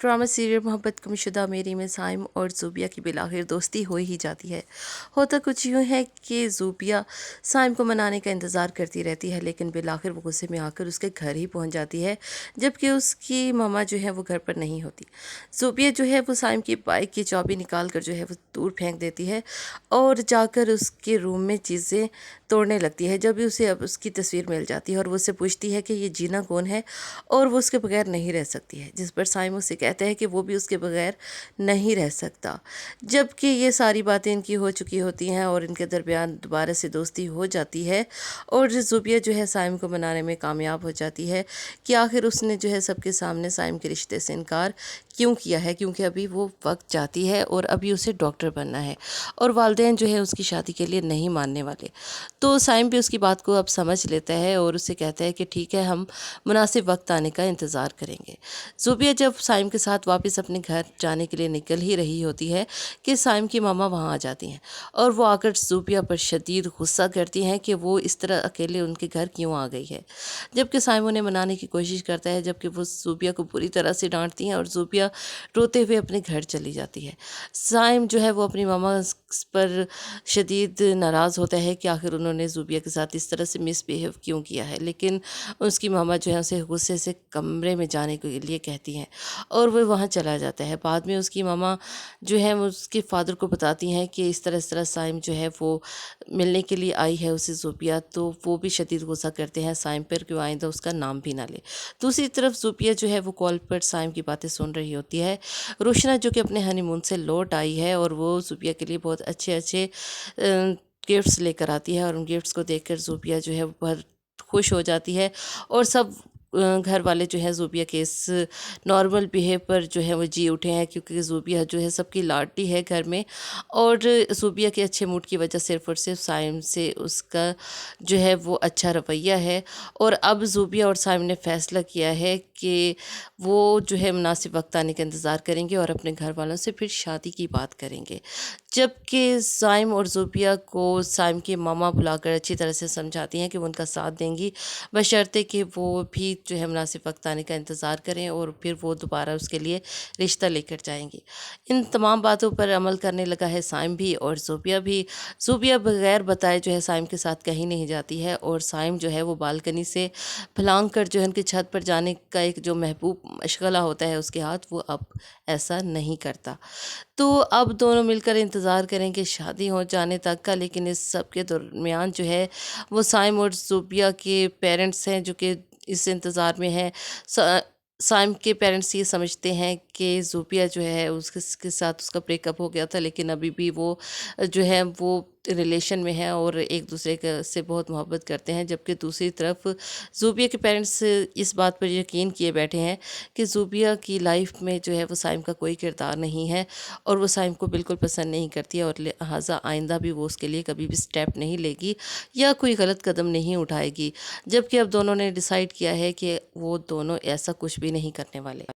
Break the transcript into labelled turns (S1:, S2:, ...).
S1: Drama serial मोहब्बत गुमशुदा मेरी में साइम और ज़ूबिया की बिलाखिर दोस्ती हो ही जाती है। होता कुछ यूँ है कि ज़ूबिया साइम को मनाने का इंतज़ार करती रहती है, लेकिन बिलाखिर वो गुस्से में आकर उसके घर ही पहुंच जाती है, जबकि उसकी मम्मा जो है वो घर पर नहीं होती। ज़ूबिया जो है वो साइम की बाइक की चाबी निकाल कर जो है वो दूर फेंक देती है और जाकर उसके रूम में चीज़ें तोड़ने लगती है। जब भी उसे अब उसकी तस्वीर मिल जाती है और वो उससे पूछती है कि ये जीना कौन है और वो उसके बगैर नहीं रह सकती है, जिस पर साइम उसे कहता है कि वो भी उसके बगैर नहीं रह सकता। जबकि ये सारी बातें इनकी हो चुकी होती हैं और इनके दरमियान दोबारा से दोस्ती हो जाती है और ज़ूबिया जो है साइम को मनाने में कामयाब हो जाती है कि आखिर उसने जो है सबके सामने साइम के रिश्ते से इनकार क्यों किया है, क्योंकि अभी वो वक्त चाहती है और अभी उसे डॉक्टर बनना है और वालिदैन जो है उसकी शादी के लिए नहीं मानने वाले। तो साइम भी उसकी बात को अब समझ लेता है और उससे कहता है कि ठीक है, हम मुनासिब वक्त आने का इंतज़ार करेंगे। ज़ूबिया जब साइम के साथ वापस अपने घर जाने के लिए निकल ही रही होती है कि साइम की मामा वहाँ आ जाती हैं और वो आकर ज़ूबिया पर शदीद गुस्सा करती हैं कि वो इस तरह अकेले उनके घर क्यों आ गई है। जबकि साइम उन्हें मनाने की कोशिश करता है, जबकि वो ज़ूबिया को बुरी तरह से डांटती हैं और ज़ूबिया रोते हुए अपने घर चली जाती है। साइम जो है वो अपनी मामा पर शदीद नाराज़ होता है कि आखिर उन्होंने ज़ूबिया के साथ इस तरह से मिसबिहेव क्यों किया है, लेकिन उसकी मामा जो है उसे गुस्से से कमरे में जाने के लिए कहती हैं और वो वहाँ चला जाता है। बाद में उसकी मामा जो है वो उसके फादर को बताती हैं कि इस तरह साइम जो है वो मिलने के लिए आई है उसे ज़ूबिया, तो वो भी शदीद गुस्सा करते हैं साइम पर कि वो आइंदा उसका नाम भी ना ले। दूसरी तरफ ज़ूबिया जो है वो कॉल पर साइम की बातें सुन रही होती है। रोशना जो कि अपने हनीमून से लौट आई है और वो ज़ूबिया के लिए बहुत अच्छे अच्छे गिफ्ट्स लेकर आती है और उन गिफ्ट्स को देखकर ज़ूबिया जो है वो बहुत खुश हो जाती है और सब घर वाले जो हैं ज़ूबिया के इस नॉर्मल बिहेव पर जो है वो जी उठे हैं, क्योंकि ज़ूबिया जो है सबकी लाडली है घर में और ज़ूबिया के अच्छे मूड की वजह सिर्फ़ और सिर्फ साइम से उसका जो है वो अच्छा रवैया है। और अब ज़ूबिया और साइम ने फ़ैसला किया है कि वो जो है मुनासिब वक्त आने का इंतज़ार करेंगे और अपने घर वालों से फिर शादी की बात करेंगे। जबकि साइम और ज़ूबिया को साइम की मामा बुलाकर अच्छी तरह से समझाती हैं कि वो उनका साथ देंगी, बशर्ते कि वो भी जो है मुनासिब वक्त आने का इंतज़ार करें और फिर वो दोबारा उसके लिए रिश्ता लेकर जाएंगी। इन तमाम बातों पर अमल करने लगा है साइम भी और ज़ूबिया भी। ज़ूबिया बगैर बताए जो है साइम के साथ कहीं नहीं जाती है और साइम जो है वो बालकनी से फलांग कर जो है उनकी छत पर जाने का एक जो महबूब मशगला होता है उसके हाथ, वो अब ऐसा नहीं करता। तो अब दोनों मिलकर इंतज़ार करेंगे शादी हो जाने तक का, लेकिन इस सब के दरमियान जो है वो साइम और ज़ूबिया के पेरेंट्स हैं जो कि इस इंतज़ार में हैं। साइम के पेरेंट्स ये समझते हैं कि ज़ूबिया जो है उसके साथ उसका ब्रेकअप हो गया था, लेकिन अभी भी वो जो है वो रिलेशन में है और एक दूसरे से बहुत मोहब्बत करते हैं। जबकि दूसरी तरफ ज़ूबिया के पेरेंट्स इस बात पर यकीन किए बैठे हैं कि ज़ूबिया की लाइफ में जो है वो साइम का कोई किरदार नहीं है और वो साइम को बिल्कुल पसंद नहीं करती है और लिहाजा आइंदा भी वो उसके लिए कभी भी स्टेप नहीं लेगी या कोई गलत कदम नहीं उठाएगी। जबकि अब दोनों ने डिसाइड किया है कि वो दोनों ऐसा कुछ भी नहीं करने वाले।